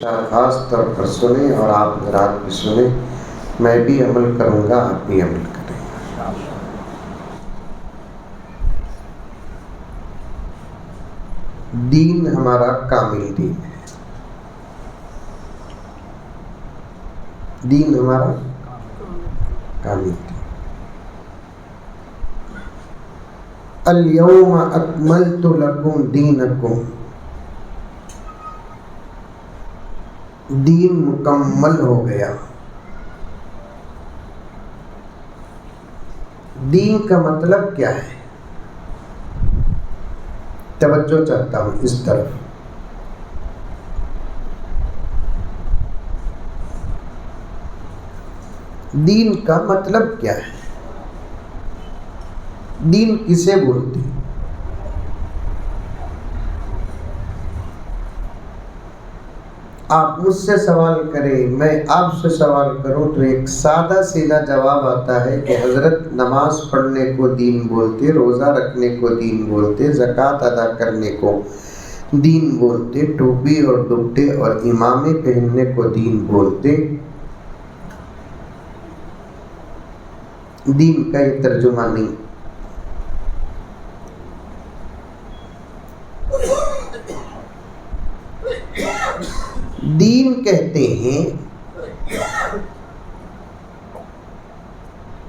خاص طور پر سنیں اور آپ حضرات بھی سنیں، میں بھی عمل کروں گا، آپ بھی عمل کریں۔ دین ہمارا کامل دین ہے، دین ہمارا کامل دین۔ الیوم اکملت لکم دینکم، دین مکمل ہو گیا۔ دین کا مطلب کیا ہے؟ توجہ چاہتا ہوں اس طرف۔ دین کا مطلب کیا ہے؟ دین کسے بولتے ہیں؟ آپ مجھ سے سوال کریں، میں آپ سے سوال کروں تو ایک سادہ سیدھا جواب آتا ہے کہ حضرت نماز پڑھنے کو دین بولتے، روزہ رکھنے کو دین بولتے، زکوٰۃ ادا کرنے کو دین بولتے، ٹوپی اور دوپٹے اور امامے پہننے کو دین بولتے۔ دین کا یہ ترجمہ نہیں۔ دین کہتے ہیں،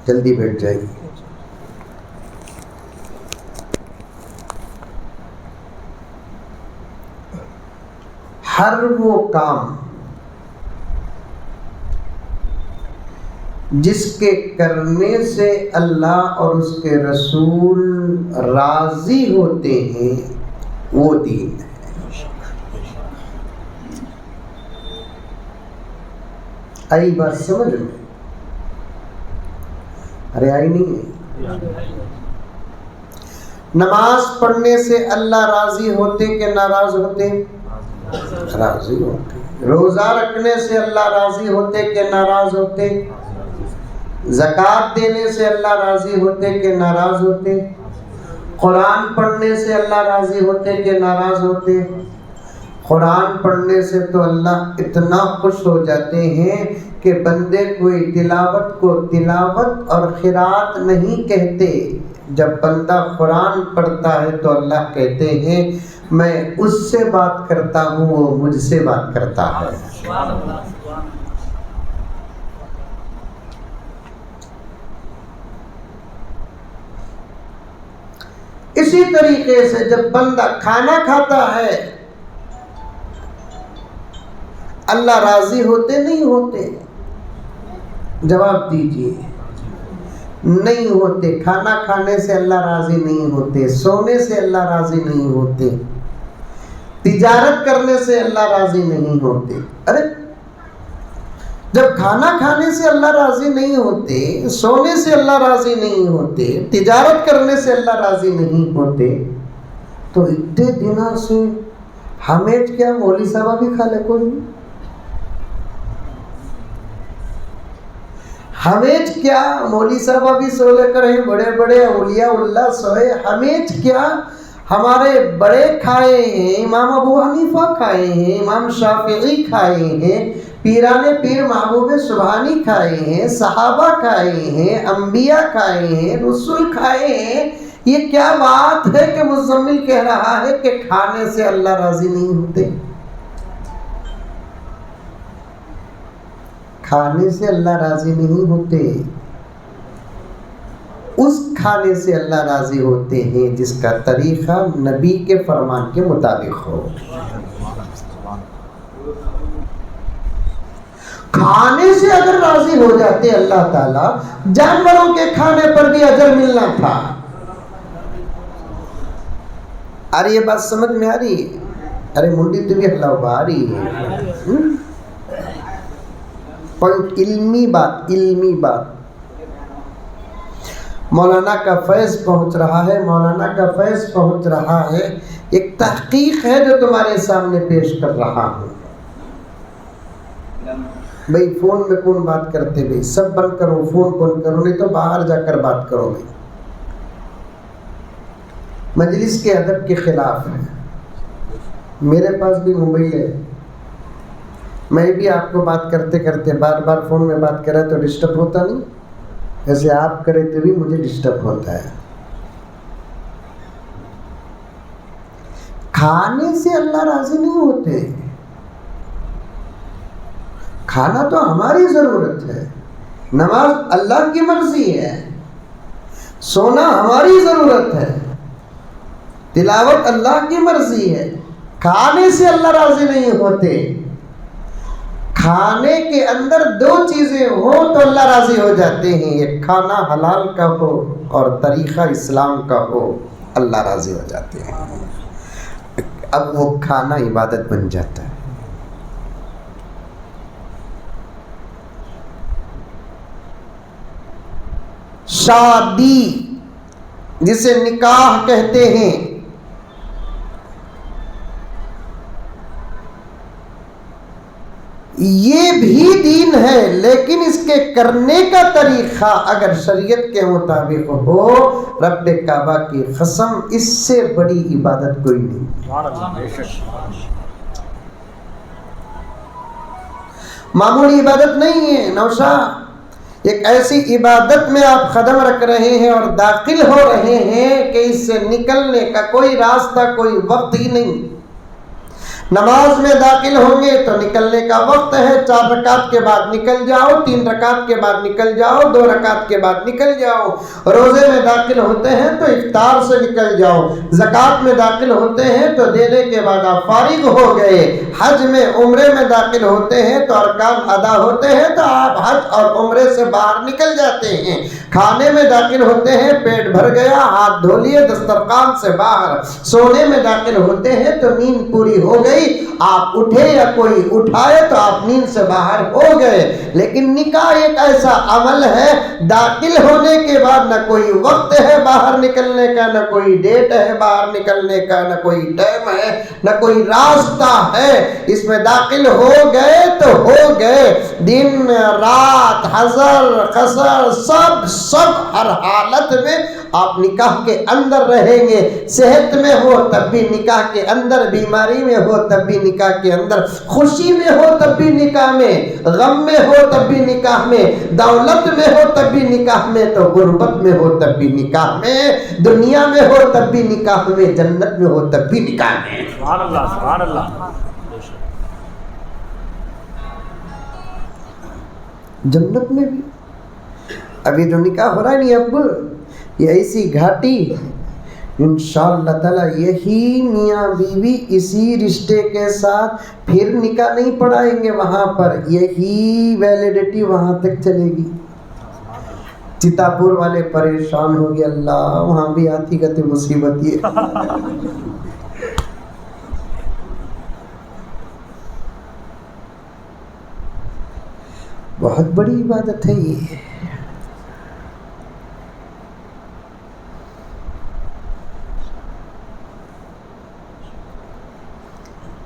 جلدی بیٹھ جائیے، ہر وہ کام جس کے کرنے سے اللہ اور اس کے رسول راضی ہوتے ہیں وہ دین ہے۔ آئی بات سمجھ میں؟ ارے آئی نہیں ہے؟ نماز پڑھنے سے اللہ راضی ہوتے کہ ناراض ہوتے؟ راضی ہوتے۔ روزہ رکھنے سے اللہ راضی ہوتے کہ ناراض ہوتے؟ زکوٰۃ دینے سے اللہ راضی ہوتے کہ ناراض ہوتے؟ قرآن پڑھنے سے اللہ راضی ہوتے کہ ناراض ہوتے؟ قرآن پڑھنے سے تو اللہ اتنا خوش ہو جاتے ہیں کہ بندے کوئی تلاوت کو تلاوت اور قرات نہیں کہتے۔ جب بندہ قرآن پڑھتا ہے تو اللہ کہتے ہیں میں اس سے بات کرتا ہوں، وہ مجھ سے بات کرتا ہے۔ اسی طریقے سے جب بندہ کھانا کھاتا ہے اللہ راضی ہوتے نہیں ہوتے؟ جواب دیجیے۔ نہیں ہوتے۔ کھانا کھانے سے اللہ راضی نہیں ہوتے، سونے سے اللہ راضی نہیں ہوتے، تجارت کرنے سے اللہ راضی نہیں ہوتے۔ ارے جب کھانا کھانے سے اللہ راضی نہیں ہوتے، سونے سے اللہ راضی نہیں ہوتے، تجارت کرنے سے اللہ راضی نہیں ہوتے، تو اتنے دنوں سے ہمیش کیا مولوی صاحب بھی کھا لے کوئی؟ ہمیش کیا مولوی صاحب بھی سو لے کر ہیں، بڑے بڑے اولیاء اللہ سوئے، ہمیش کیا ہمارے بڑے کھائے ہیں، امام ابو حنیفہ کھائے ہیں، امام شافعی کھائے ہیں، پیران پیر محبوب سبحانی کھائے ہیں، صحابہ کھائے ہیں، انبیاء کھائے ہیں، رسول کھائے ہیں۔ یہ کیا بات ہے کہ مزمل کہہ رہا ہے کہ کھانے سے اللہ راضی نہیں ہوتے؟ کھانے سے اللہ راضی نہیں ہوتے، اس کھانے سے اللہ راضی ہوتے ہیں جس کا طریقہ نبی کے فرمان کے مطابق ہو۔ کھانے سے اگر راضی ہو جاتے اللہ تعالیٰ، جانوروں کے کھانے پر بھی اجر ملنا تھا۔ ارے یہ بات سمجھ میں آ رہی ہے؟ ارے منڈی تو بھی اللہ آ رہی ہے۔ پوائنٹ علمی بات، علمی بات۔ مولانا کا فیض پہنچ رہا ہے، مولانا کا فیض پہنچ رہا ہے، ایک تحقیق ہے جو تمہارے سامنے پیش کر رہا ہوں۔ بھئی فون میں کون بات کرتے؟ بھئی سب بند کرو، فون بند کرو، نہیں تو باہر جا کر بات کرو۔ بھئی مجلس کے ادب کے خلاف ہے۔ میرے پاس بھی موبائل ہے، میں بھی آپ کو بات کرتے کرتے بار بار فون میں بات کرا تو ڈسٹرب ہوتا نہیں، ایسے آپ کرے تو بھی مجھے ڈسٹرب ہوتا ہے۔ کھانے سے اللہ راضی نہیں ہوتے، کھانا تو ہماری ضرورت ہے، نماز اللہ کی مرضی ہے، سونا ہماری ضرورت ہے، تلاوت اللہ کی مرضی ہے۔ کھانے سے اللہ راضی نہیں ہوتے۔ کھانے کے اندر دو چیزیں ہوں تو اللہ راضی ہو جاتے ہیں، یہ کھانا حلال کا ہو اور طریقہ اسلام کا ہو، اللہ راضی ہو جاتے ہیں۔ اب وہ کھانا عبادت بن جاتا ہے۔ شادی جسے نکاح کہتے ہیں، یہ بھی دین ہے، لیکن اس کے کرنے کا طریقہ اگر شریعت کے مطابق ہو، رب کعبہ کی قسم اس سے بڑی عبادت کوئی نہیں۔ معمولی عبادت نہیں ہے نوشا، ایک ایسی عبادت میں آپ قدم رکھ رہے ہیں اور داخل ہو رہے ہیں کہ اس سے نکلنے کا کوئی راستہ، کوئی وقت ہی نہیں۔ نماز میں داخل ہوں گے تو نکلنے کا وقت ہے، 4 رکعت کے بعد نکل جاؤ، 3 رکعت کے بعد نکل جاؤ، 2 رکعت کے بعد نکل جاؤ۔ روزے میں داخل ہوتے ہیں تو افطار سے نکل جاؤ، زکوٰۃ میں داخل ہوتے ہیں تو دینے کے بعد آپ فارغ ہو گئے، حج میں عمرے میں داخل ہوتے ہیں تو ارکان ادا ہوتے ہیں تو آپ حج اور عمرے سے باہر نکل جاتے ہیں۔ کھانے میں داخل ہوتے ہیں، پیٹ بھر گیا، ہاتھ دھو لیے، دسترخوان سے باہر۔ سونے میں داخل ہوتے ہیں تو نیند پوری ہو گئی، آپ اٹھے یا کوئی اٹھائے تو آپ نیند سے باہر ہو گئے۔ لیکن نکاح ایک ایسا عمل ہے، داخل ہونے کے بعد نہ کوئی وقت ہے باہر نکلنے کا، نہ کوئی ڈیٹ ہے باہر نکلنے کا، نہ کوئی ٹائم ہے، نہ کوئی راستہ ہے۔ اس میں داخل ہو گئے تو ہو گئے، دن رات حضر قصر سب ہر حالت میں آپ نکاح کے اندر رہیں گے۔ صحت میں ہو تب بھی نکاح کے اندر، بیماری میں ہو تب بھی نکاح کے اندر، خوشی میں ہو تب بھی نکاح میں، غم میں ہو تب بھی نکاح میں، دولت میں ہو تب بھی نکاح میں، تو غربت میں ہو تب بھی نکاح میں، دنیا میں ہو تب بھی نکاح میں، جنت میں ہو تب بھی نکاح میں۔ سبحان اللہ، سبحان اللہ۔ جنت میں بھی ابھی تو نکاح ہو رہا ہے نہیں، اب یہ ایسی گھاٹی انشاءاللہ تعالی یہی میاں بیوی اسی رشتے کے ساتھ پھر نکاح نہیں پڑھائیں گے، وہاں پر یہی ویلیڈیٹی وہاں تک چلے گی۔ چتاپور والے پریشان ہو گئے، اللہ وہاں بھی آتی کہتے مصیبت یہ۔ بہت بڑی عبادت ہے یہ۔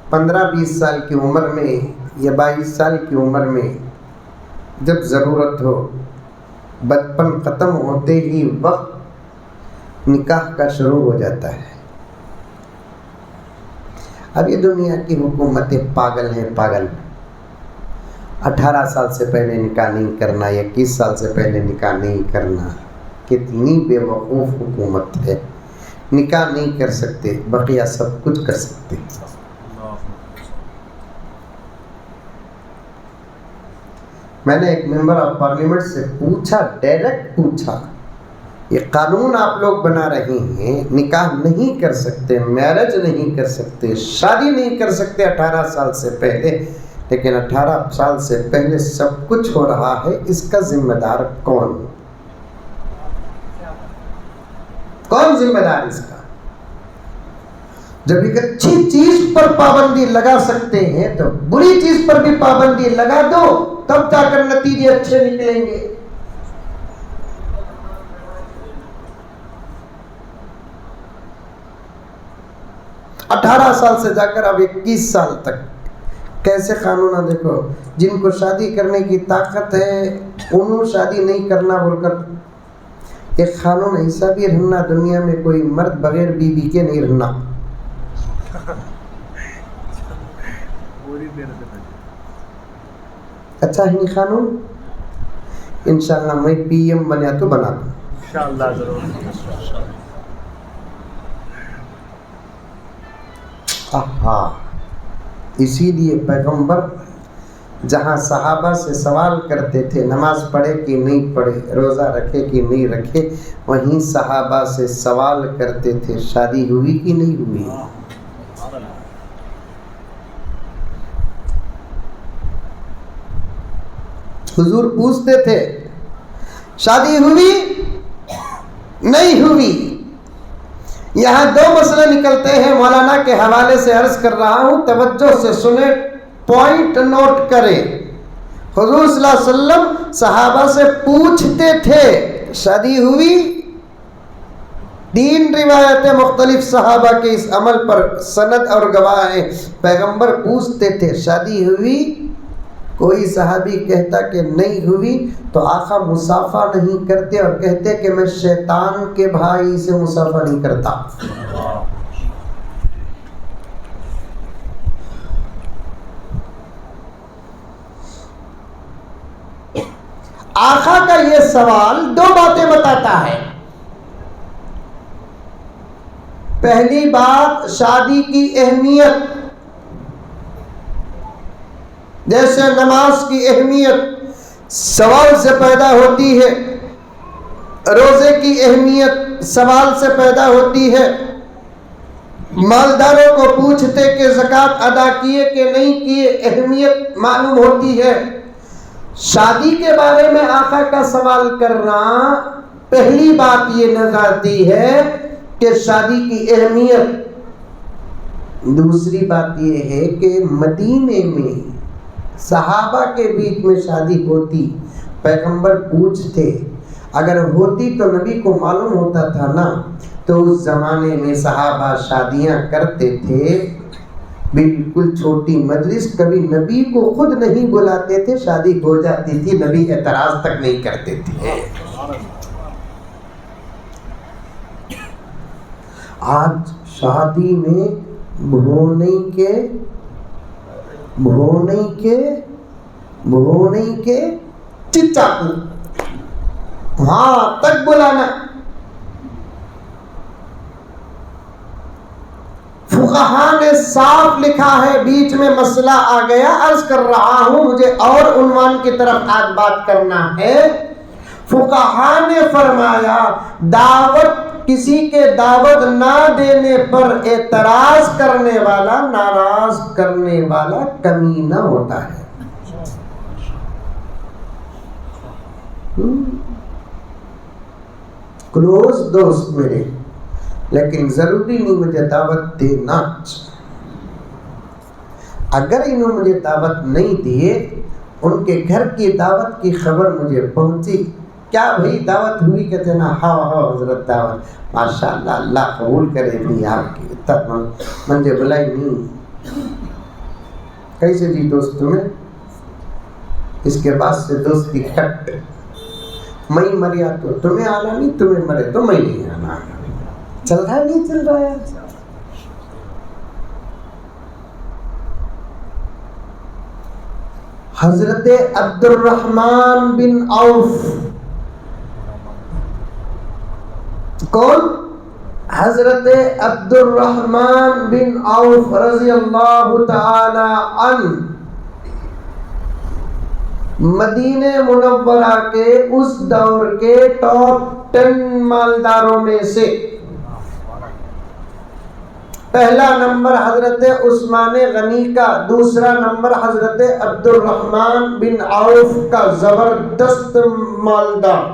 15-20 سال کی عمر میں یا 22 سال کی عمر میں جب ضرورت ہو، بچپن ختم ہوتے ہی وقت نکاح کا شروع ہو جاتا ہے۔ اب یہ دنیا کی حکومتیں پاگل ہیں، پاگل۔ 18 سال سے پہلے نکاح نہیں کرنا، 21 سال سے پہلے نکاح نہیں کرنا، کتنی بے وقوف حکومت ہے۔ نکاح نہیں کر سکتے، بقیہ سب کچھ کر سکتے۔ میں نے ایک ممبر آف پارلیمنٹ سے پوچھا، ڈائریکٹ پوچھا، یہ قانون آپ لوگ بنا رہے ہیں، نکاح نہیں کر سکتے، میرج نہیں کر سکتے، شادی نہیں کر سکتے 18 سال سے پہلے، لیکن 18 سال سے پہلے سب کچھ ہو رہا ہے، اس کا ذمہ دار کون؟ کون ذمہ دار اس کا؟ جب ایک اچھی چیز پر پابندی لگا سکتے ہیں تو بری چیز پر بھی پابندی لگا دو، تب جا کر نتیجے اچھے نکلیں گے۔ اٹھارہ سال سے جا کر اب 21 سال تک کیسے قانون ہے؟ دیکھو، جن کو شادی کرنے کی طاقت ہے انہوں شادی نہیں کرنا بول کر ایک قانون ایسا بھی رہنا، دنیا میں کوئی مرد بغیر بیوی کے نہیں رہنا۔ 18 اچھا ہے نہیں قانون؟ انشاءاللہ میں پی ایم بنیا تو بنا دوں انشاءاللہ ضرور. اسی لیے پیغمبر جہاں صحابہ سے سوال کرتے تھے نماز پڑھے کہ نہیں پڑھے، روزہ رکھے کہ نہیں رکھے، وہیں صحابہ سے سوال کرتے تھے شادی ہوئی کہ نہیں ہوئی. حضور پوچھتے تھے شادی ہوئی نہیں ہوئی. یہاں دو مسئلے نکلتے ہیں، مولانا کے حوالے سے عرض کر رہا ہوں، توجہ سے سنیں، پوائنٹ نوٹ کریں. حضور صلی اللہ علیہ وسلم صحابہ سے پوچھتے تھے شادی ہوئی. 3 روایتیں مختلف صحابہ کے اس عمل پر سند اور گواہ ہیں. پیغمبر پوچھتے تھے شادی ہوئی، کوئی صحابی کہتا کہ نہیں ہوئی تو آقا مصافحہ نہیں کرتے اور کہتے کہ میں شیطان کے بھائی سے مصافحہ نہیں کرتا. آقا کا یہ سوال 2 باتیں بتاتا ہے. پہلی بات شادی کی اہمیت، جیسے نماز کی اہمیت سوال سے پیدا ہوتی ہے، روزے کی اہمیت سوال سے پیدا ہوتی ہے، مالداروں کو پوچھتے کہ زکوٰۃ ادا کیے کہ نہیں کیے، اہمیت معلوم ہوتی ہے. شادی کے بارے میں آقا کا سوال کرنا، پہلی بات یہ نظر آتی ہے کہ شادی کی اہمیت. دوسری بات یہ ہے کہ مدینے میں صحابہ کے بیچ میں شادی ہوتی، پیغمبر پوچھتے، اگر ہوتی تو نبی کو معلوم ہوتا تھا نا. تو اس زمانے میں صحابہ شادیاں کرتے تھے، بالکل چھوٹی مجلس، کبھی نبی کو خود نہیں بلاتے تھے، شادی ہو جاتی تھی، نبی اعتراض تک نہیں کرتے تھے. آج شادی میں بھونے کے چچا کو ہاں تک بلانا. فقہا نے صاف لکھا ہے، بیچ میں مسئلہ آ گیا، عرض کر رہا ہوں، مجھے اور عنوان کی طرف آج بات کرنا ہے. فقہا نے فرمایا دعوت، کسی کے دعوت نہ دینے پر اعتراض کرنے والا، ناراض کرنے والا کمینہ ہوتا ہے. کلوز دوست میرے، لیکن ضروری نہیں مجھے دعوت دینا. اگر انہوں مجھے دعوت نہیں دیے، ان کے گھر کی دعوت کی خبر مجھے پہنچی، کیا بھئی دعوت ہوئی؟ کہتے نا ہاں حضرت دعوت، ماشاءاللہ اللہ قبول کرے بھی آپ کی، تب مجھے بلائی نہیں. کیسے جی دوست تمہیں؟ اس کے بعد سے دوستی کٹ. میں مریا تو تمہیں آنا نہیں، تمہیں مرے تو میں نہیں آنا. چل رہا ہے نہیں چل رہا ہے؟ حضرت عبد الرحمن بن عوف، کون؟ حضرت عبد الرحمن بن عوف رضی اللہ تعالی عنہ، مدینہ منورہ کے اس دور کے ٹاپ 10 مالداروں میں سے. پہلا نمبر حضرت عثمان غنی کا، دوسرا نمبر حضرت عبد الرحمن بن عوف کا. زبردست مالدار.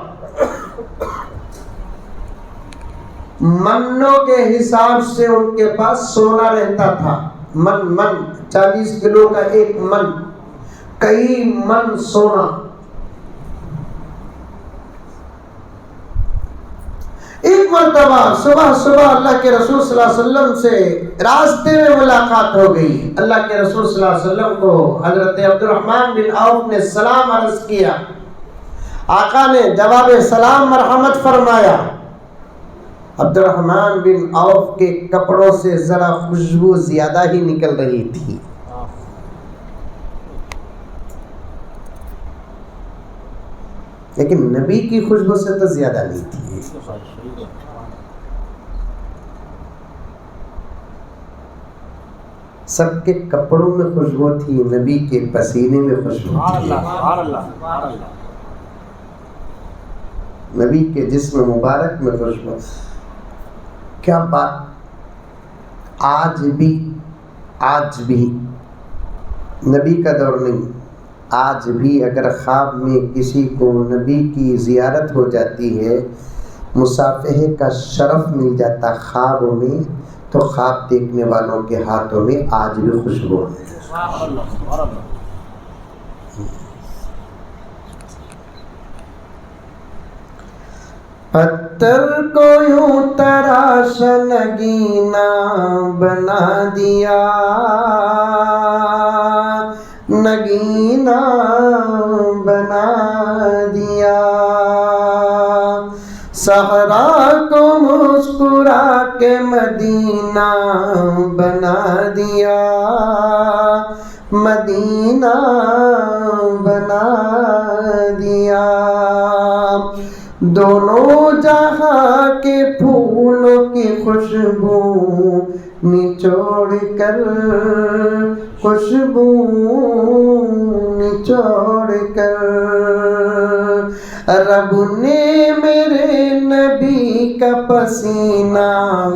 منوں کے حساب سے ان کے پاس سونا رہتا تھا. من 40 کلو کا ایک من، کئی من سونا. ایک مرتبہ صبح اللہ کے رسول صلی اللہ علیہ وسلم سے راستے میں ملاقات ہو گئی. اللہ کے رسول صلی اللہ علیہ وسلم کو حضرت عبد الرحمن بن عوف نے سلام عرض کیا. آقا نے جواب سلام مرحمت فرمایا. عبد الرحمن بن عوف کے کپڑوں سے ذرا خوشبو زیادہ ہی نکل رہی تھی. لیکن نبی کی خوشبو سے تو زیادہ نہیں تھی. سب کے کپڑوں میں خوشبو تھی، نبی کے پسینے میں خوشبو تھی. نبی کے جسم مبارک میں خوشبو. کیا بات. آج بھی نبی کا دور نہیں، آج بھی اگر خواب میں کسی کو نبی کی زیارت ہو جاتی ہے، مصافحے کا شرف مل جاتا خواب میں، تو خواب دیکھنے والوں کے ہاتھوں میں آج بھی خوشبو ہے. پتھر کو یوں تراش نگینا بنا دیا، نگینا بنا دیا. صحرا کو مسکرا کے مدینہ بنا دیا، مدینہ بنا دیا. دونوں جہاں کے پھولوں کی خوشبو نچوڑ کر، خوشبو نچوڑ کر، رب نے میرے نبی کا پسینہ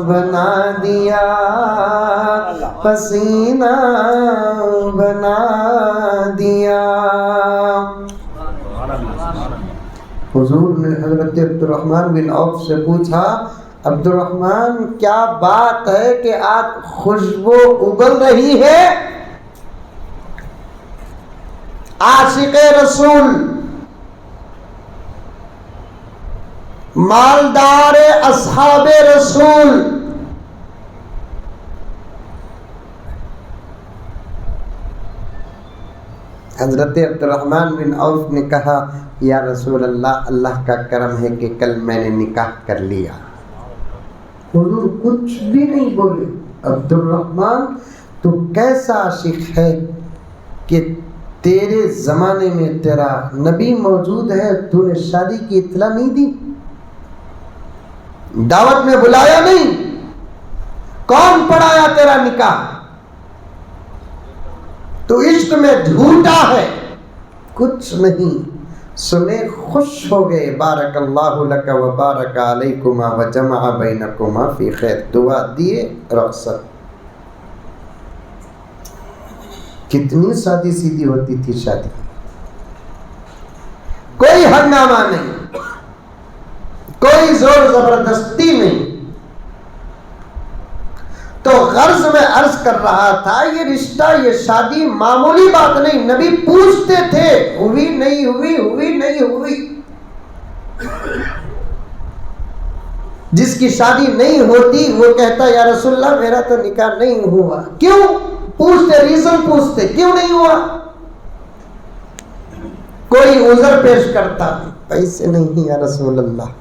بنا دیا، پسینہ بنا دیا. حضور نے حضرت عبد الرحمن بن عوف سے پوچھا، عبد الرحمن کیا بات ہے کہ آج خوشبو ابل رہی ہے؟ عاشق رسول، مالدار اصحاب رسول، حضرت عبد الرحمن بن عوف نے کہا، یا رسول اللہ، اللہ کا کرم ہے کہ کل میں نے نکاح کر لیا. حضور کچھ بھی نہیں بولے. عبد الرحمن تو کیسا عاشق ہے کہ تیرے زمانے میں تیرا نبی موجود ہے، تو نے شادی کی اطلاع نہیں دی، دعوت میں بلایا نہیں، کون پڑھایا تیرا نکاح؟ تو عشق میں جھوٹا ہے. کچھ نہیں سنے، خوش ہو گئے. بارک اللہ لک و بارک علیکما و جمع بینکما فی خیر. دعا دیے، رخصت. کتنی سادی سیدھی ہوتی تھی شادی، کوئی ہنگامہ نہیں، کوئی زور زبردستی نہیں. تو غرض میں عرض کر رہا تھا، یہ رشتہ، یہ شادی معمولی بات نہیں. نبی پوچھتے تھے، ہوئی نہیں ہوئی، ہوئی نہیں ہوئی. جس کی شادی نہیں ہوتی وہ کہتا یا رسول اللہ میرا تو نکاح نہیں ہوا. کیوں پوچھتے؟ ریزن پوچھتے، کیوں نہیں ہوا؟ کوئی عذر پیش کرتا، پیسے نہیں یا رسول اللہ.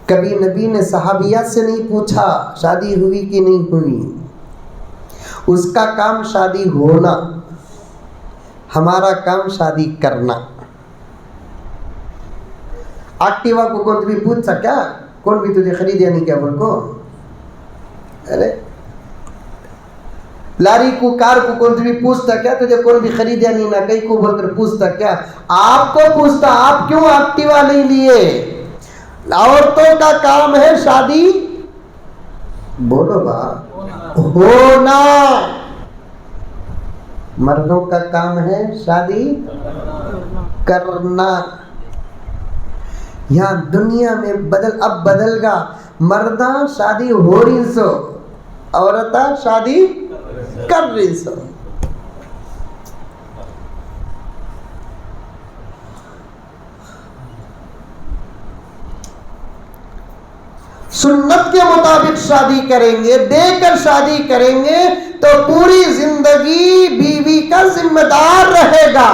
کبھی نبی نے صحابیات سے نہیں پوچھا شادی ہوئی کہ نہیں ہوئی. اس کا کام شادی ہونا، ہمارا کام شادی کرنا. ایکٹیوا کو کون بھی پوچھتا کیا؟ کون بھی تجھے خریدیا نہیں کیا بول کو؟ ارے لاری کو، کار کو کون بھی پوچھتا کیا تجھے کون بھی خریدیا نہیں نہ کہیں کو بول کر پوچھتا کیا؟ آپ کو پوچھتا، آپ کیوں ایکٹیوا نہیں لیے؟ عورتوں کا کام ہے شادی، بولو با، ہونا. مردوں کا کام ہے شادی کرنا. یہاں دنیا میں اب بدل گا. مردہ شادی ہو رہی سو، عورتہ شادی کر رہی سو. سنت کے مطابق شادی کریں گے، دے کر شادی کریں گے تو پوری زندگی بیوی کا ذمہ دار رہے گا.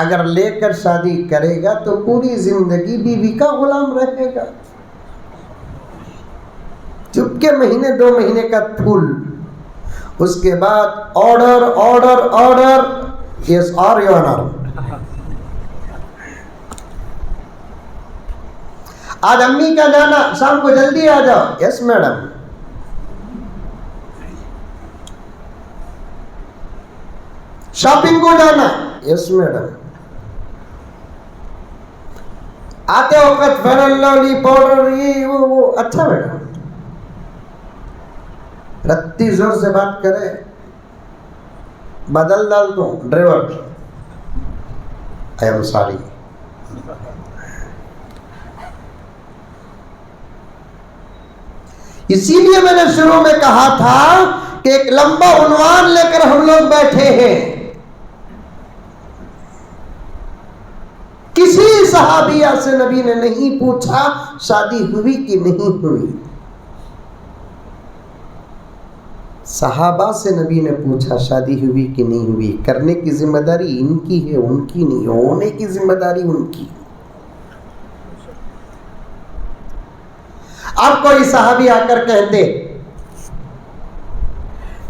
اگر لے کر شادی کرے گا تو پوری زندگی بیوی کا غلام رہے گا. چپ کے مہینے 2 مہینے کا پھول، اس کے بعد آرڈر آرڈر آرڈر. یس اور یور آنر. آج امی کا جانا، شام کو جلدی آ جاؤ. Yes madam. شاپنگ کو جانا. Yes madam. آتے وقت فیرن لولی پاؤڈر یہ وہ. اچھا میڈم. رتی زور سے بات کرے، بدل ڈال دوں. Driver I am sorry. اسی لیے میں نے شروع میں کہا تھا کہ ایک لمبا عنوان لے کر ہم لوگ بیٹھے ہیں. کسی صحابیہ سے نبی نے نہیں پوچھا شادی ہوئی کہ نہیں ہوئی. صحابہ سے نبی نے پوچھا شادی ہوئی کہ نہیں ہوئی. کرنے کی ذمہ داری ان کی ہے، ان کی نہیں. ہونے کی ذمہ داری ان کی. اب کوئی صحابی آ کر کہتے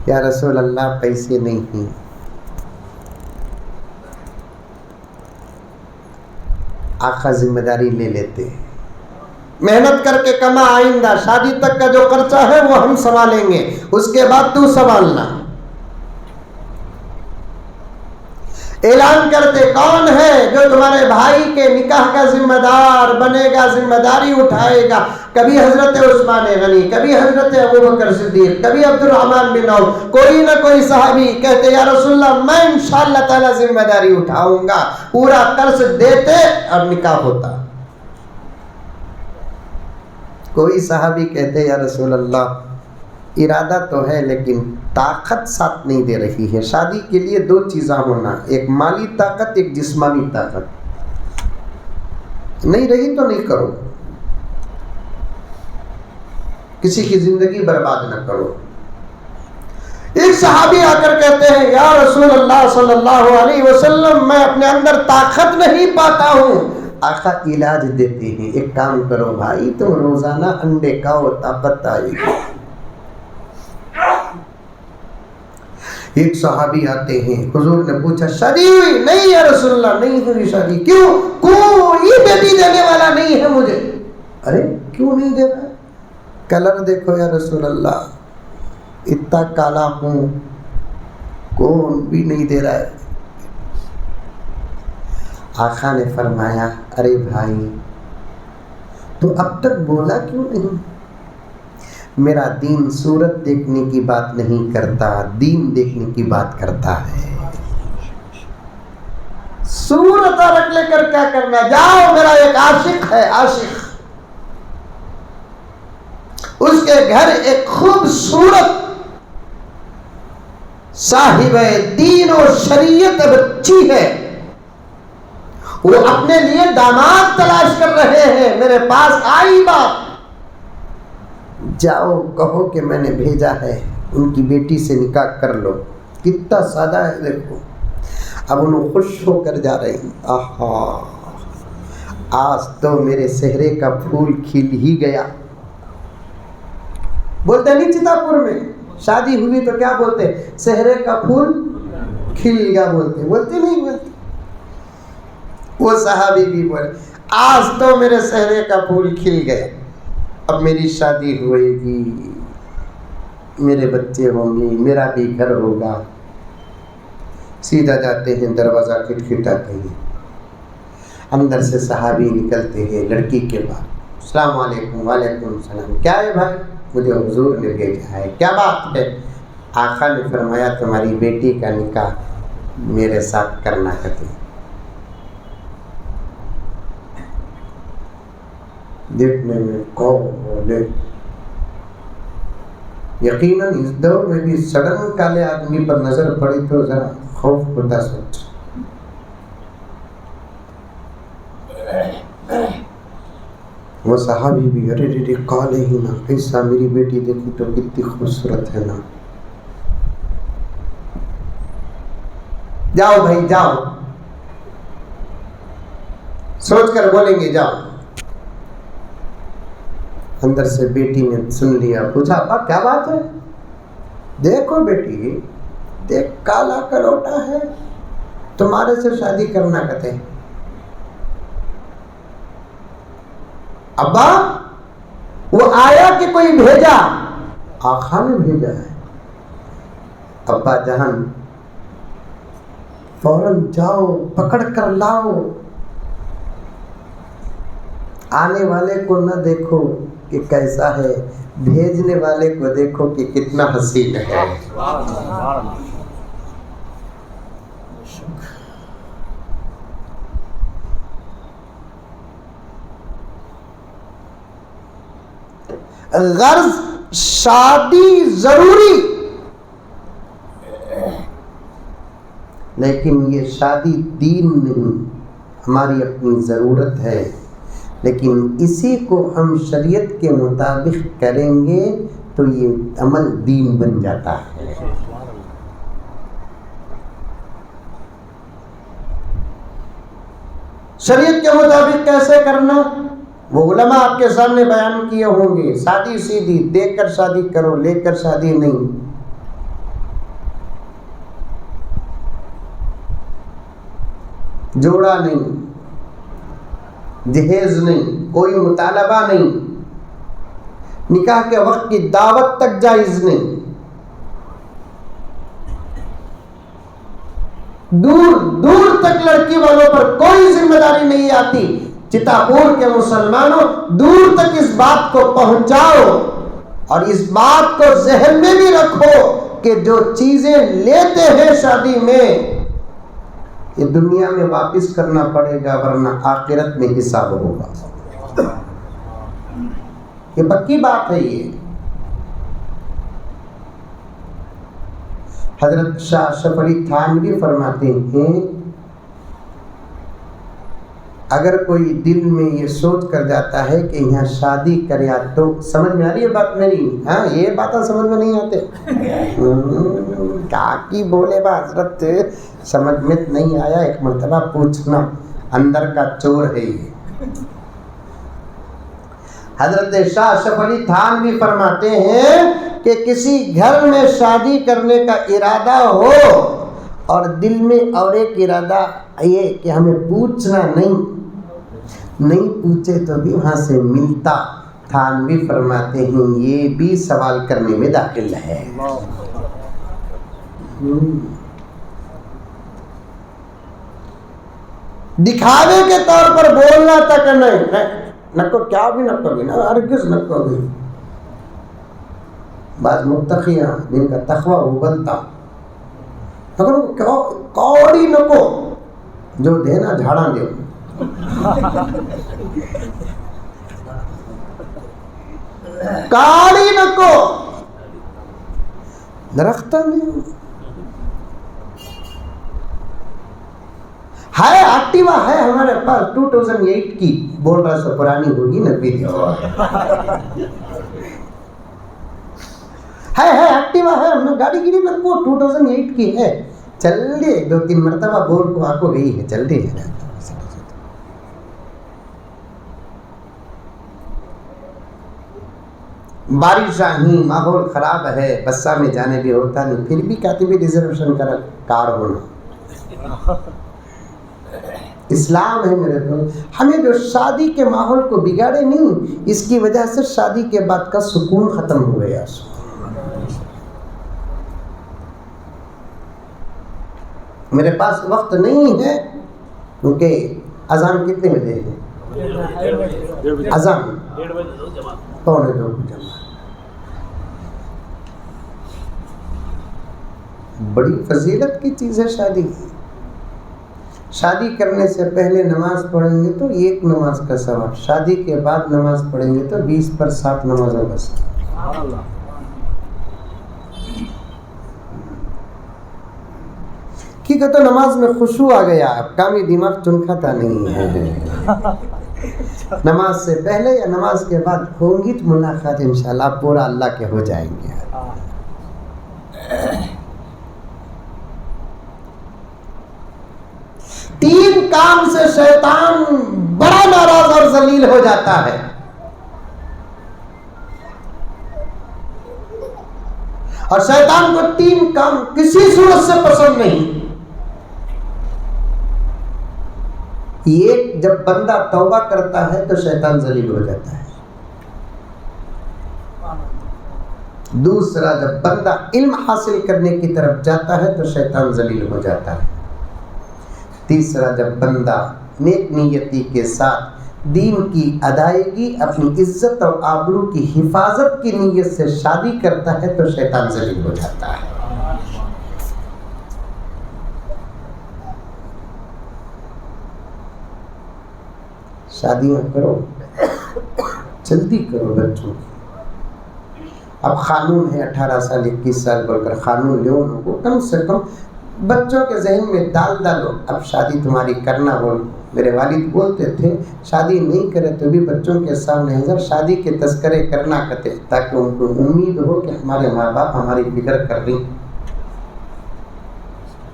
یا رسول اللہ پیسے نہیں ہیں. آقا ذمہ داری لے لیتے، محنت کر کے کما، آئندہ شادی تک کا جو خرچہ ہے وہ ہم سنبھالیں گے، اس کے بعد تو سنبھالنا. اعلان کرتے کون ہے جو تمہارے بھائی کے نکاح کا ذمہ دار بنے گا، ذمہ داری اٹھائے گا. کبھی حضرت عثمان غنی، کبھی حضرت ابوبکر صدیق، کبھی عبد الرحمن بن عوف، کوئی نہ کوئی صحابی کہتے یا رسول اللہ میں انشاءاللہ تعالی ذمہ داری اٹھاؤں گا. پورا قرض دیتے اور نکاح ہوتا. کوئی صحابی کہتے یا رسول اللہ ارادہ تو ہے لیکن طاقت ساتھ نہیں دے رہی ہے. شادی کے لیے دو چیزاں ہونا، ایک مالی طاقت، ایک جسمانی طاقت. نہیں رہی تو نہیں کرو، کسی کی زندگی برباد نہ کرو. ایک صحابی آ کر کہتے ہیں یا رسول اللہ صلی اللہ علیہ وسلم میں اپنے اندر طاقت نہیں پاتا ہوں. آقا علاج دیتے ہیں، ایک کام کرو بھائی تم روزانہ انڈے کھاؤ، طاقت آئے گی. ایک صحابی آتے ہیں، حضور نے پوچھا شادی ہوئی؟ نہیں یا رسول اللہ نہیں ہوئی شادی. کیوں؟ کوئی بیٹی دینے والا نہیں ہے مجھے. ارے کیوں نہیں دے رہا؟ کلر دیکھو یا رسول اللہ، اتنا کالا ہوں، کون بھی نہیں دے رہا ہے. آقا نے فرمایا ارے بھائی تو اب تک بولا کیوں نہیں؟ میرا دین صورت دیکھنے کی بات نہیں کرتا، دین دیکھنے کی بات کرتا ہے. صورت رکھ لے کر کیا کرنا؟ جاؤ میرا ایک عاشق ہے، عاشق، اس کے گھر ایک خوبصورت صاحب دین و شریعت بچی ہے، وہ اپنے لیے داماد تلاش کر رہے ہیں، میرے پاس آئی بات. جاؤ کہو کہ میں نے بھیجا ہے، ان کی بیٹی سے نکاح کر لو. کتنا سادہ ہے دیکھو. اب انہوں خوش ہو کر جا رہے ہیں. آہا آج تو میرے سہرے کا پھول کھل ہی گیا. بولتے نہیں چتاپور میں شادی ہوئی تو کیا بولتے؟ سہرے کا پھول کھل گیا بولتے. بولتے نہیں بولتے. وہ صحابی بھی بولے آج تو میرے سہرے کا پھول کھل گیا، اب میری شادی ہوئے گی، میرے بچے ہوں گے، میرا بھی گھر ہوگا. سیدھا جاتے ہیں، دروازہ کھٹکھٹاتے ہیں، اندر سے صحابی نکلتے ہیں لڑکی کے پاس. السلام علیکم. وعلیکم السلام. کیا ہے بھائی؟ مجھے حضور نے بھیجا ہے. کیا بات ہے؟ آقا نے فرمایا تمہاری بیٹی کا نکاح میرے ساتھ کرنا ہے. دیکھنے میں کون یقیناً اس دور میں بھی سڈن کالے آدمی پر نظر پڑی تو ذرا خوف ہوتا. سوچ وہ صحابی بھی ارے رے کالے ہی نا، ایسا میری بیٹی دیکھی تو کتنی خوبصورت ہے نا. جاؤ بھائی جاؤ، سوچ کر بولیں گے جاؤ. اندر سے بیٹی نے سن لیا، پوچھا ابا کیا بات ہے؟ دیکھو بیٹی، دیکھ کالا کلوٹا ہے، تمہارے سے شادی کرنا کہتے ہیں. ابا وہ آیا کہ کوئی بھیجا؟ آقا نے بھیجا ہے۔ ابا جان فوراً جاؤ پکڑ کر لاؤ، آنے والے کو نہ دیکھو کہ کیسا ہے، بھیجنے والے کو دیکھو کہ کتنا حسین ہے۔ غرض شادی ضروری، لیکن یہ شادی دین نہیں، ہماری اپنی ضرورت ہے، لیکن اسی کو ہم شریعت کے مطابق کریں گے تو یہ عمل دین بن جاتا ہے۔ شریعت کے مطابق کیسے کرنا، وہ علماء آپ کے سامنے بیان کیے ہوں گے۔ شادی سیدھی، دیکھ کر شادی کرو، لے کر شادی نہیں۔ جوڑا نہیں، جہیز نہیں، کوئی مطالبہ نہیں، نکاح کے وقت کی دعوت تک جائز نہیں، دور دور تک لڑکی والوں پر کوئی ذمہ داری نہیں آتی۔ چتاپور کے مسلمانوں دور تک اس بات کو پہنچاؤ اور اس بات کو ذہن میں بھی رکھو کہ جو چیزیں لیتے ہیں شادی میں یہ دنیا میں واپس کرنا پڑے گا، ورنہ آخرت میں حساب ہوگا۔ یہ پکی بات ہے۔ یہ حضرت شاہ اشرف علی تھانوی فرماتے ہیں اگر کوئی دل میں یہ سوچ کر جاتا ہے کہ یہاں شادی کرے، تو سمجھ میں آ رہی ہے بات میری؟ ہاں یہ باتیں سمجھ میں نہیں آتے، کیا کی بولے با حضرت، سمجھ میں نہیں آیا، ایک مرتبہ پوچھنا، اندر کا چور ہے یہ۔ حضرت شاہ اشرف علی تھانوی فرماتے ہیں کہ کسی گھر میں شادی کرنے کا ارادہ ہو اور دل میں اور ایک ارادہ یہ کہ ہمیں پوچھنا نہیں پوچھے تو بھی وہاں سے ملتا، تھانوی فرماتے ہیں یہ بھی سوال کرنے میں داخل ہے۔ دکھاوے کے طور پر بولنا تک نہیں، نکو کیا بھی نکو بھی نا، ہرگز نکو بھی۔ بعض متقیاں جن کا تقوی ابلتا، اگر کوڑی نکو جو دینا جھاڑا دے، کاڑی نکو درختہ نہیں ہے۔ ایکٹیوا ہے ہمارے پاس 2008 کی، بول رہا سو پرانی ہوگی، 90 ہے ایکٹیوا ہے، ہم نے گاڑی گیری نکو 2008 کی ہے، چل رہی 2-3 مرتبہ بول کو آپ کو گئی ہے، چل رہی ہے۔ بارش آئی، ماحول خراب ہے، بسہ میں جانے بھی ہوتا نہیں، پھر بھی کہتے بھی ریزرویشن کا کار ہونا اسلام ہے میرے دوست۔ ہمیں جو شادی کے ماحول کو بگاڑے نہیں، اس کی وجہ سے شادی کے بعد کا سکون ختم ہو گیا۔ میرے پاس وقت نہیں ہے کیونکہ اذان کتنے بجے ہے؟ اذان 1:45 بجے۔ بڑی فضیلت کی چیز ہے شادی۔ شادی کرنے سے پہلے نماز پڑھیں گے تو 1 نماز کا ثواب، شادی کے بعد نماز پڑھیں گے تو 20 پر 7 نمازوں کا ثواب۔ کی کہ تو نماز میں خشوع آ گیا، اب کامی دماغ چنکھاتا نہیں ہے۔ نماز سے پہلے یا نماز کے بعد ہوں گی تو ملاقات انشاءاللہ پورا اللہ کے ہو جائیں گے۔ تین کام سے شیطان بڑا ناراض اور ذلیل ہو جاتا ہے۔ اور شیطان کو 3 کام کسی صورت سے پسند نہیں۔ یہ جب بندہ توبہ کرتا ہے تو شیطان ذلیل ہو جاتا ہے. دوسرا جب بندہ علم حاصل کرنے کی طرف جاتا ہے تو شیطان ذلیل ہو جاتا ہے. تیسرا جب بندہ نیک نیتی کے ساتھ دین کی ادائیگی، اپنی عزت اور آبرو کی حفاظت کی نیت سے شادی کرتا ہے تو شیطان ذلیل ہو جاتا ہے. شادیاں کرو، جلدی کرو بچوں کی. اب قانون ہے 18 سال 21 سال بول کر قانون لے ان کو، کم سے کم بچوں کے ذہن میں ڈالو اب شادی تمہاری کرنا. بول میرے والد بولتے تھے شادی نہیں کرے تو بھی بچوں کے سامنے حضر شادی کے تذکرے کرنا کرتے، تاکہ ان کو امید ہو کہ ہمارے ماں باپ ہماری فکر کر رہی.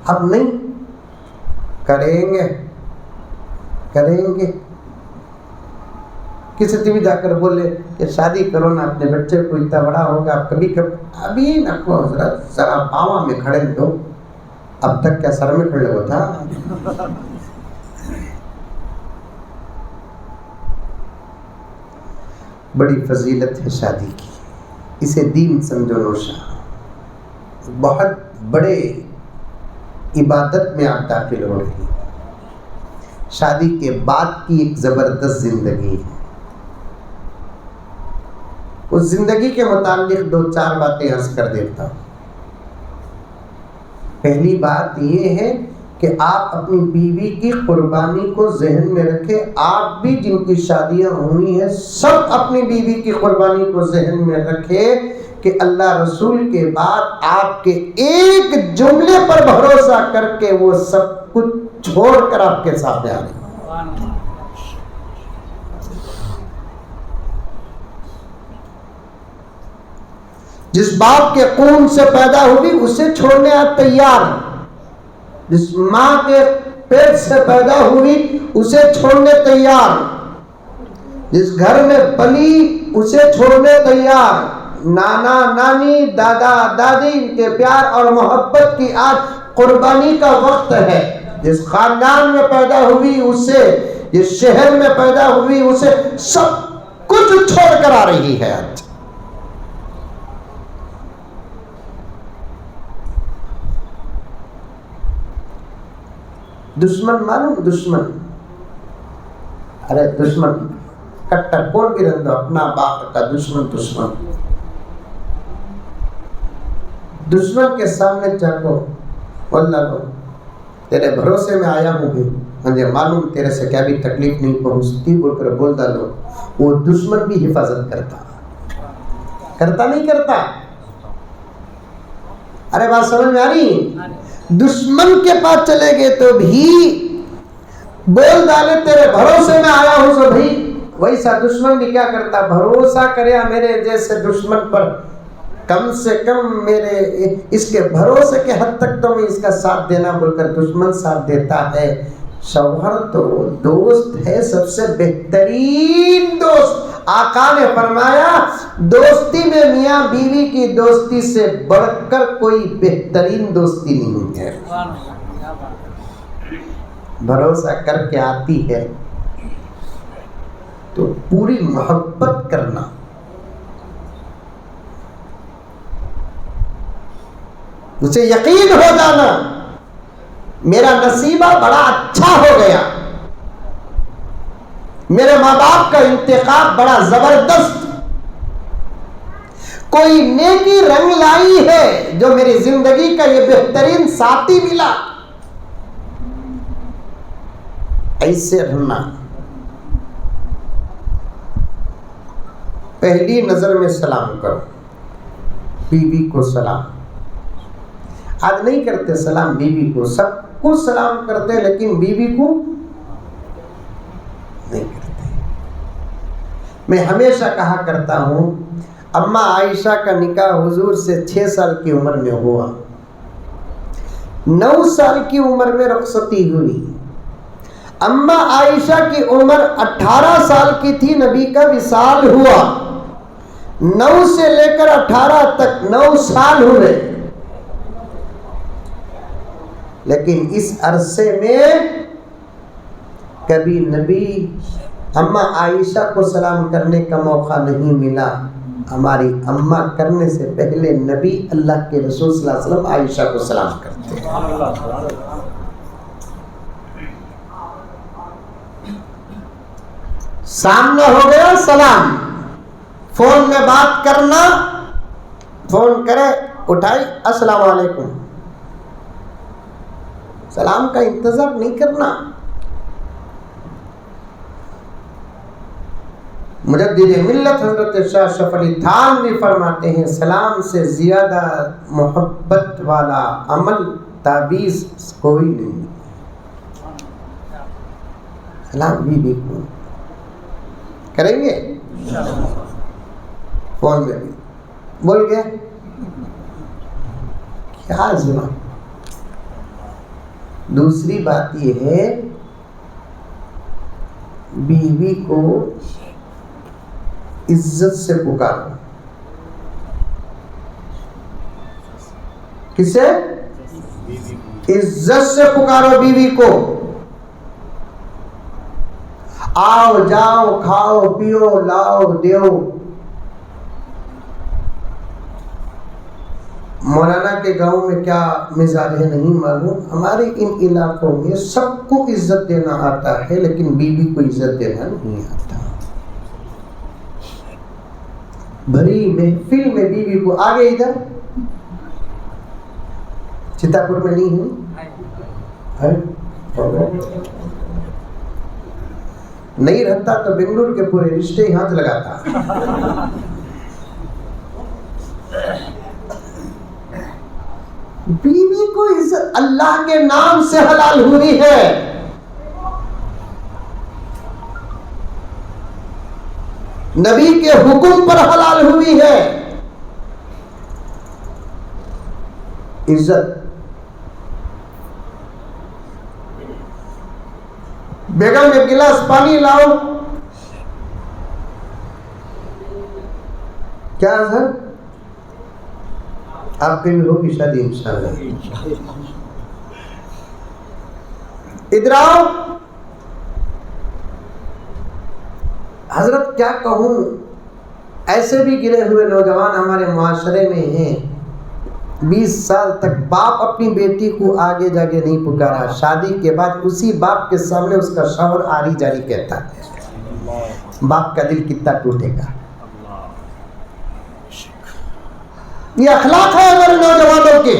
اب نہیں کریں گے. کسی سے بھی جا کر بولے کہ شادی کرو نا، اپنے بچے کو اتنا بڑا ہوگا آپ کبھی ابھی نہ کو حضرت ذرا باواں میں کھڑے دو. اب تک کیا سر میں کھڑے ہو تھا؟ بڑی فضیلت ہے شادی کی، اسے دین سمجھو نوشا. بہت بڑے عبادت میں آپ داخل ہو رہی. شادی کے بعد کی ایک زبردست زندگی ہے. اس زندگی کے متعلق 2-4 باتیں عرض کر دیتا ہوں. پہلی بات یہ ہے کہ آپ اپنی بیوی کی قربانی کو ذہن میں رکھیں. آپ بھی جن کی شادیاں ہوئی ہیں سب اپنی بیوی کی قربانی کو ذہن میں رکھیں کہ اللہ رسول کے بعد آپ کے ایک جملے پر بھروسہ کر کے وہ سب کچھ چھوڑ کر آپ کے سامنے آ رہی. جس باپ کے خون سے پیدا ہوئی اسے چھوڑنے آپ تیار، جس ماں کے پیٹ سے پیدا ہوئی اسے چھوڑنے تیار، جس گھر میں پلی اسے چھوڑنے تیار. نانا نانی دادا دادی ان کے پیار اور محبت کی آج قربانی کا وقت ہے. جس خاندان میں پیدا ہوئی اسے، جس شہر میں پیدا ہوئی اسے سب کچھ چھوڑ کر آ رہی ہے. آج دشمن معلوم، دشمن، ارے دشمن کٹر کون بھی رہتا اپنا باپ کا دشمن. دشمن کے سامنے چاہو واللہ لو تیرے بھروسے میں آیا ہوں بھی، مجھے معلوم تیرے سے کیا بھی تکلیف نہیں پہنچتی بول کر بول ڈالو. وہ دشمن بھی حفاظت کرتا نہیں کرتا. ارے بات سمجھ میں آ رہی؟ دشمن کے پاس چلے گئے تو بھی بول ڈالے تیرے بھروسے میں آیا ہوں سو بھی. ویسا دشمن بھی کیا کرتا، بھروسہ کرے میرے جیسے دشمن پر، کم سے کم میرے اس کے بھروسے کے حد تک تو میں اس کا ساتھ دینا بول کر دشمن ساتھ دیتا ہے. شوہر تو دوست ہے، سب سے بہترین دوست. آقا نے فرمایا دوستی میں میاں بیوی کی دوستی سے بڑھ کر کوئی بہترین دوستی نہیں ہے. بھروسہ کر کے آتی ہے تو پوری محبت کرنا. اسے یقین ہو جانا میرا نصیبہ بڑا اچھا ہو گیا، میرے ماں باپ کا انتخاب بڑا زبردست، کوئی نیکی رنگ لائی ہے جو میری زندگی کا یہ بہترین ساتھی ملا. ایسے رہنا. پہلی نظر میں سلام کرو، بیوی کو سلام. آج نہیں کرتے سلام بیوی کو، سب کو سلام کرتے لیکن بیوی کو نہیں کرتے. میں ہمیشہ کہا کرتا ہوں اماں عائشہ کا نکاح حضور سے 6 سال کی عمر میں ہوا، 9 سال کی عمر میں رخصتی ہوئی. اماں عائشہ کی عمر 18 سال کی تھی، نبی کا وصال ہوا. 9 سے لے کر 18 تک 9 سال ہوئے. لیکن اس عرصے میں کبھی نبی اماں عائشہ کو سلام کرنے کا موقع نہیں ملا. ہماری اماں کرنے سے پہلے نبی اللہ کے رسول صلی اللہ علیہ وسلم عائشہ کو سلام کرتے ہیں. سامنے ہو گیا سلام. فون میں بات کرنا، فون کرے اٹھائی السلام علیکم، سلام کا انتظار نہیں کرنا. مجدد ملت حضرت شاہ اشرف علی تھانوی فرماتے ہیں سلام سے زیادہ محبت والا عمل تعویذ کوئی نہیں. سلام بھی کریں گے فون میں بھی بول گیا کیا زبان. دوسری بات یہ ہے بیوی کو عزت سے پکارو. کسے؟ عزت سے پکارو بیوی کو. آؤ جاؤ کھاؤ پیو لاؤ دیو. مولانا کے گاؤں میں کیا مزاج ہے نہیں معلوم، ہمارے ان علاقوں میں سب کو عزت دینا آتا ہے لیکن بیوی کو عزت دینا نہیں آتا. بھری محفل میں بیوی کو آگے ادھر چتاپور میں نہیں ہے نہیں رہتا تو بنگلور کے پورے رشتے ہی ہاتھ لگاتا. بیوی کو عزت اللہ کے نام سے حلال ہوئی ہے. نبی کے حکم پر حلال ہوئی ہے. عزت. بیگم ایک گلاس پانی لاؤ. کیا سر آپ کی بھی ہوگی شادی انشاءاللہ. ادھر آؤ. حضرت کیا کہوں، ایسے بھی گرے ہوئے نوجوان ہمارے معاشرے میں ہیں. 20 سال تک باپ اپنی بیٹی کو آگے جاگے نہیں پکارا. شادی کے بعد اسی باپ کے سامنے اس کا شوہر آری جاری کہتا ہے. باپ کا دل کتنا ٹوٹے گا. یہ اخلاق ہے ہمارے نوجوانوں کے.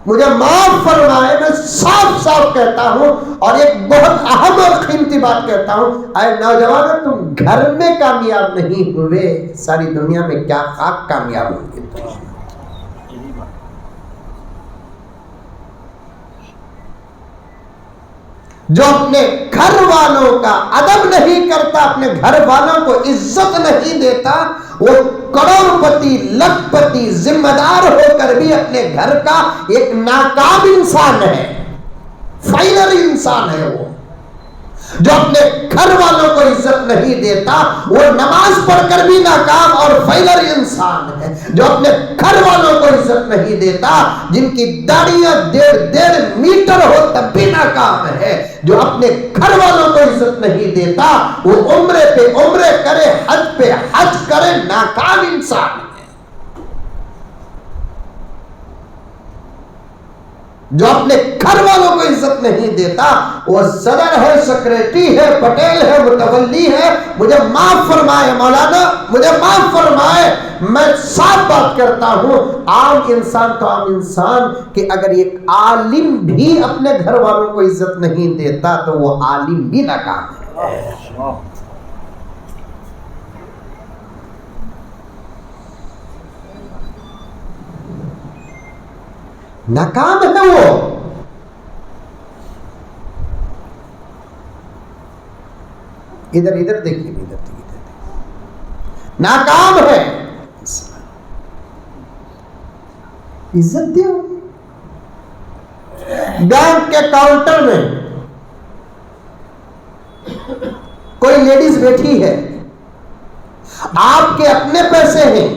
مجھے معاف فرمائے، میں صاف صاف کہتا ہوں اور ایک بہت اہم اور قیمتی بات کہتا ہوں. اے نوجوانوں، تم گھر میں کامیاب نہیں ہوئے، ساری دنیا میں کیا خاک کامیاب ہوگی. جو اپنے گھر والوں کا ادب نہیں کرتا، اپنے گھر والوں کو عزت نہیں دیتا، وہ کروڑ پتی لکھ پتی ذمہ دار ہو کر بھی اپنے گھر کا ایک ناکام انسان ہے، فیلر انسان ہے. وہ جو اپنے گھر والوں کو عزت نہیں دیتا وہ نماز پڑھ کر بھی ناکام اور فیلر انسان ہے. جو اپنے گھر والوں کو عزت نہیں دیتا، جن کی داڑیاں 1.5 میٹر ہو تب بھی ناکام ہے. جو اپنے گھر والوں کو عزت نہیں دیتا وہ عمرے پہ عمرے کرے، حج پہ حج کرے، ناکام انسان ہے. جو اپنے گھر والوں کو عزت نہیں دیتا وہ صدر ہے، سیکریٹری ہے، پٹیل ہے، متولی ہے. مجھے معاف فرمائے مولانا، مجھے معاف فرمائے، میں صاف بات کرتا ہوں. عام انسان تو عام انسان کہ اگر ایک عالم بھی اپنے گھر والوں کو عزت نہیں دیتا تو وہ عالم بھی ناکام ہے. ناکام ہے وہ. ادھر ادھر دیکھیے، ادھر دیکھیے، ناکام ہے. عزت دیو. بینک کے کاؤنٹر میں کوئی لیڈیز بیٹھی ہے، آپ کے اپنے پیسے ہیں،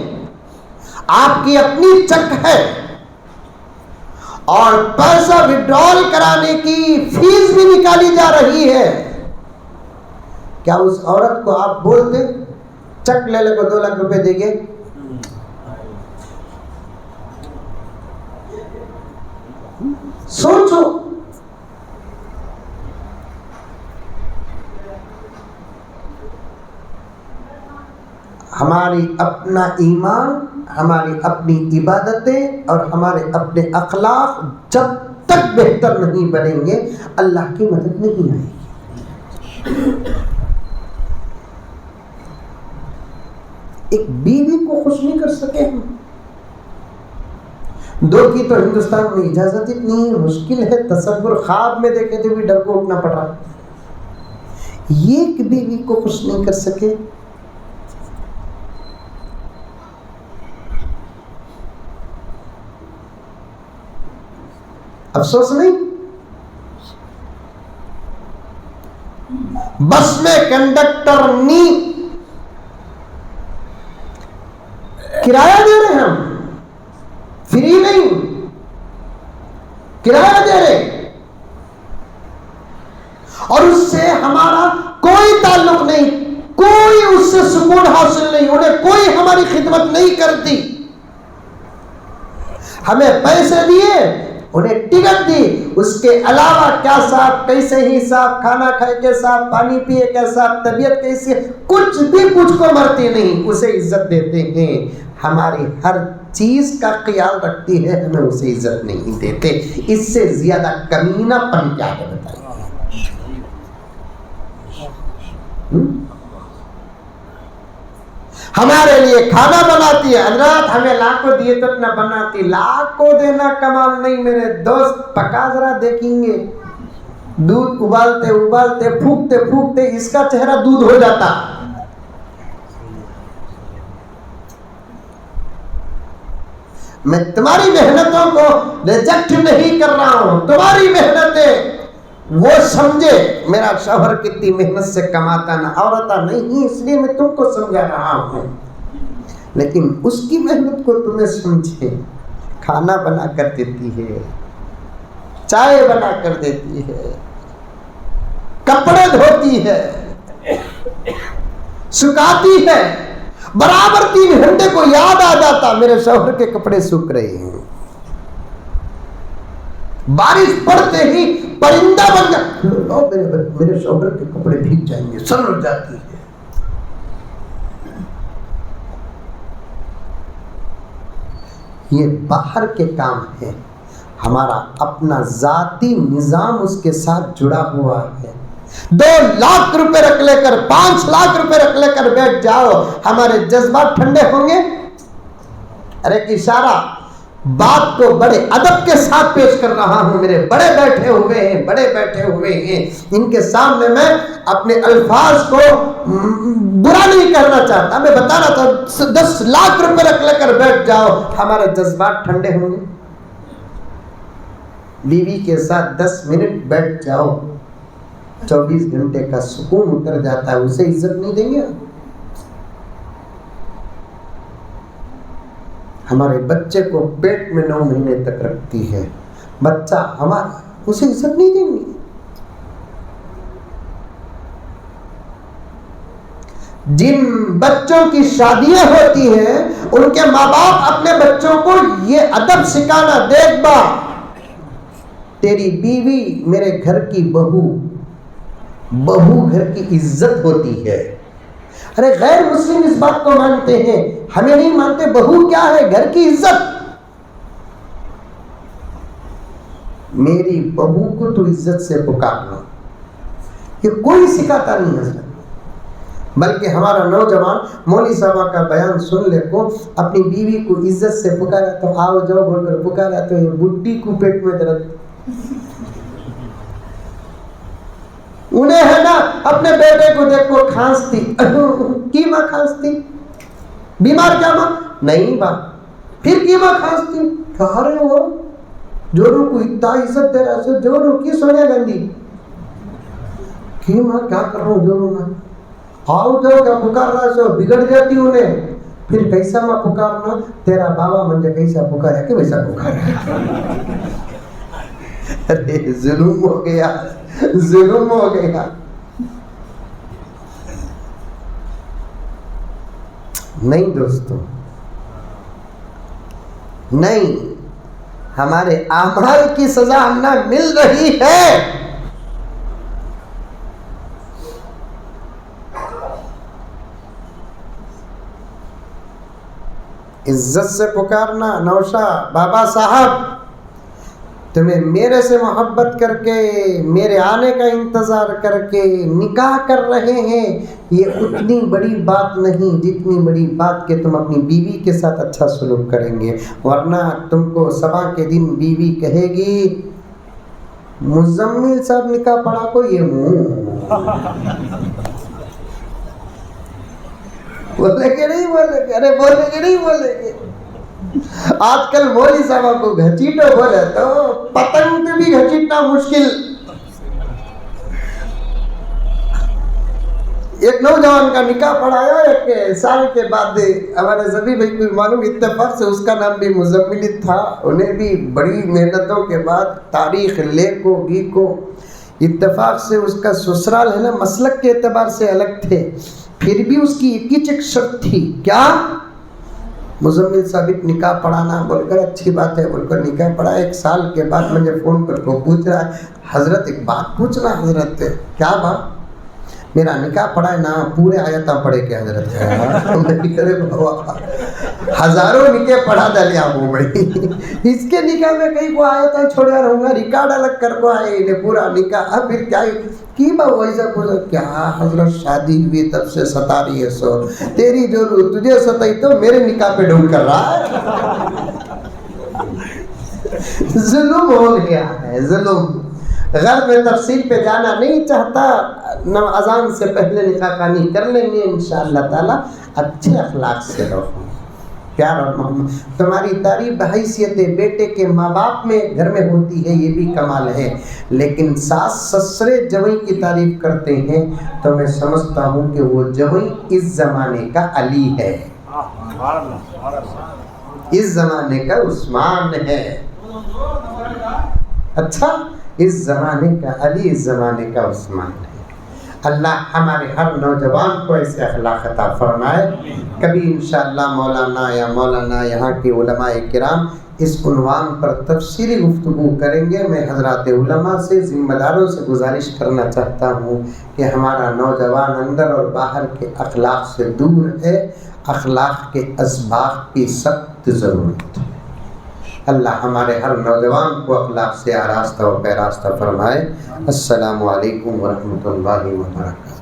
آپ کی اپنی چیک ہے اور پیسہ وڈرال کرانے کی فیس بھی نکالی جا رہی ہے. کیا اس عورت کو آپ بول دیں چک لے لے کو 2 لاکھ روپے دیں گے؟ سوچو. ہماری اپنا ایمان، ہماری اپنی عبادتیں اور ہمارے اپنے اخلاق جب تک بہتر نہیں بنیں گے اللہ کی مدد نہیں آئے گی. ایک بیوی کو خوش نہیں کر سکے ہم. 2 کی تو ہندوستان میں اجازت اتنی مشکل ہے، تصور خواب میں دیکھے تو بھی ڈر کو اٹھنا پڑا. ایک بیوی کو خوش نہیں کر سکے. افسوس نہیں. بس میں کنڈکٹر نہیں، کرایہ دے رہے ہیں ہم، فری نہیں، کرایہ دے رہے، اور اس سے ہمارا کوئی تعلق نہیں، کوئی اس سے سکون حاصل نہیں، انہیں کوئی ہماری خدمت نہیں کرتی. ہمیں پیسے دیے، انہیں ٹکٹ دی، اس کے علاوہ کیا صاحب کیسے ہی صاحب، کھانا کھائے کے صاحب، پانی پیے کے صاحب، طبیعت کیسی، کچھ بھی کچھ کو مرتی نہیں. اسے عزت دیتے ہیں، ہماری ہر چیز کا خیال رکھتی ہے، ہمیں اسے عزت نہیں دیتے. اس سے زیادہ کمینہ پن کیا ہے بتائیے؟ ہمارے لیے کھانا بناتی ہے، حضرات ہمیں لاکھوں دیے تو نہ بناتی. لاکھوں دینا کمال نہیں میرے دوست، پکا ذرا دیکھیں گے. دودھ ابالتے ابالتے پھونکتے پھونکتے اس کا چہرہ دودھ ہو جاتا. میں تمہاری محنتوں کو ریجیکٹ نہیں کر رہا ہوں، تمہاری محنتیں وہ سمجھے میرا شوہر کتنی محنت سے کماتا نہ عورتہ نہیں، اس لیے میں تم کو سمجھا رہا ہوں. لیکن اس کی محنت کو تمہیں سمجھے. کھانا بنا کر دیتی ہے، چائے بنا کر دیتی ہے، کپڑے دھوتی ہے، سکھاتی ہے. برابر 3 گھنٹے کو یاد آ جاتا میرے شوہر کے کپڑے سوکھ رہے ہیں. بارش پڑتے ہی پرندہ بن جاتا، میرے شوہر کے کپڑے بھیگ جائیں گے، سر جاتی ہے. یہ باہر کے کام ہے. ہمارا اپنا ذاتی نظام اس کے ساتھ جڑا ہوا ہے. 2 لاکھ روپے رکھ لے کر، 5 لاکھ روپے رکھ لے کر بیٹھ جاؤ، ہمارے جذبات ٹھنڈے ہوں گے؟ ارے ایک اشارہ، بات کو بڑے ادب کے ساتھ پیش کر رہا ہوں. میرے بڑے بیٹھے ہوئے ہیں، بڑے بیٹھے ہوئے ہیں، ان کے سامنے میں اپنے الفاظ کو برا نہیں کرنا چاہتا. میں بتا رہا تھا 10 لاکھ روپے رکھ لے کر بیٹھ جاؤ، ہمارے جذبات ٹھنڈے ہوں گے؟ بیوی کے ساتھ 10 منٹ بیٹھ جاؤ، 24 گھنٹے کا سکون اتر جاتا ہے. اسے عزت نہیں دیں گے؟ ہمارے بچے کو پیٹ میں 9 مہینے تک رکھتی ہے بچہ ہمارا، اسے عزت نہیں دیں گے؟ جن بچوں کی شادیاں ہوتی ہیں ان کے ماں باپ اپنے بچوں کو یہ ادب سکھانا، دیکھ با تیری بیوی میرے گھر کی بہو، بہو گھر کی عزت ہوتی ہے. ارے غیر مسلم اس بات کو مانتے ہیں، ہمیں نہیں مانتے. بہو کیا ہے؟ گھر کی عزت. میری بہو کو تو عزت سے پکارنا، یہ کوئی سکھاتا نہیں ہے. بلکہ ہمارا نوجوان مولوی صاحب کا بیان سن لے کو اپنی بیوی کو عزت سے پکارا تو آؤ جاؤ بول کر پکارا تو یہ بڈی کو پیٹ میں درد. انہیں ہے نا اپنے بیٹے کو دیکھ کو کھانستی، کی ماں کھانستی؟ بیمار کیا ماں؟ نہیں ماں. پھر کی ماں کھانستی؟ کہا رہے ہو جورو کو اتنا عزت دے رہا ہے، جورو کی سونیا گاندھی کی ماں کیا کر رہا ہوں جورو ماں. آؤ جاؤ کیا پکار رہا ہے، بگڑ جاتی انہیں. پھر کیسا ماں پکارنا؟ تیرا بابا مجھے کیسا پکارا کہ ویسا پکارا. ارے ظلم ہو گیا، ظلم ہو گیا۔ نہیں دوستو، نہیں، ہمارے اعمال کی سزا ہمیں مل رہی ہے۔ عزت سے پکارنا، نوشا بابا صاحب تمہیں میرے سے محبت کر کے، میرے آنے کا انتظار کر کے نکاح کر رہے ہیں، یہ اتنی بڑی بات نہیں جتنی بڑی بات کہ تم اپنی بیوی کے ساتھ اچھا سلوک کریں گے، ورنہ تم کو صبح کے دن بیوی کہے گی مزمل صاحب نکاح پڑھا کو یہ منہ بولے کہ نہیں بولے گے، ارے بولے کہ نہیں بولے گے۔ آج کل مولوی صاحب کو گھچیٹو بولے تو پتنگ پہ بھی گھچیٹنا مشکل۔ ایک نوجوان کا نکاح پڑھایا، 1 سال کے بعد ہمارے سبھی بھائی کو معلوم اتفاق سے اس کا نام بھی مزمل تھا، انہیں بھی بڑی محنتوں کے بعد تاریخ لے کو بھی کو اتفاق سے اس کا سسرال ہے نا مسلک کے اعتبار سے الگ تھے، پھر بھی اس کی ایک شرط تھی، کیا؟ مزمل ثابت نکاح پڑھانا۔ بول کر اچھی بات ہے، بول کر نکاح پڑھا۔ 1 سال کے بعد مجھے فون کر کو پوچھ رہا ہے، حضرت ایک بات پوچھنا حضرت۔ کیا بات؟ میرا نکاح پڑھا ہے نا، پورے آیتاں پڑھے کہ حضرت ہزاروں نکاح پڑھا دلیا ہوں بھائی، اس کے نکاح میں کہیں کو آیتاں چھوڑا رہوں گا، ریکارڈ الگ کر کو آئے انہیں پورا نکاح۔ اب پھر کیا کی با ویسا بولا، کیا حضرت شادی ہوئی تب سے ستا رہی ہے، سو تیری جو تجھے ستائی تو میرے نکاح پہ ڈھونڈ کر رہا ہے۔ ظلم ہو گیا ہے، ظلم۔ غرب میں تفصیل پہ جانا نہیں چاہتا، اذان سے پہلے نکاح خوانی کر لیں گے انشاءاللہ تعالی۔ اچھے اخلاق سے رہو، پیار اور محبت۔ تمہاری تعریف بحیثیت بیٹے کے ماں باپ میں گھر میں ہوتی ہے، یہ بھی کمال ہے، لیکن ساس سسرے جوئی کی تعریف کرتے ہیں تو میں سمجھتا ہوں کہ وہ جوئی اس زمانے کا علی ہے، اس زمانے کا عثمان ہے۔ اچھا، اس زمانے کا علی، اس زمانے کا عثمان ہے۔ اللہ ہمارے ہر نوجوان کو ایسے اخلاق عطا فرمائے۔ کبھی انشاءاللہ مولانا یا مولانا یہاں کے علماء کرام اس عنوان پر تفصیلی گفتگو کریں گے۔ میں حضرات علماء سے، ذمہ داروں سے گزارش کرنا چاہتا ہوں کہ ہمارا نوجوان اندر اور باہر کے اخلاق سے دور ہے، اخلاق کے اسباق کی سخت ضرورت ہے۔ اللہ ہمارے ہر نوجوان کو اخلاق سے آراستہ و پیراستہ فرمائے۔ السلام علیکم ورحمۃ اللہ وبرکاتہ۔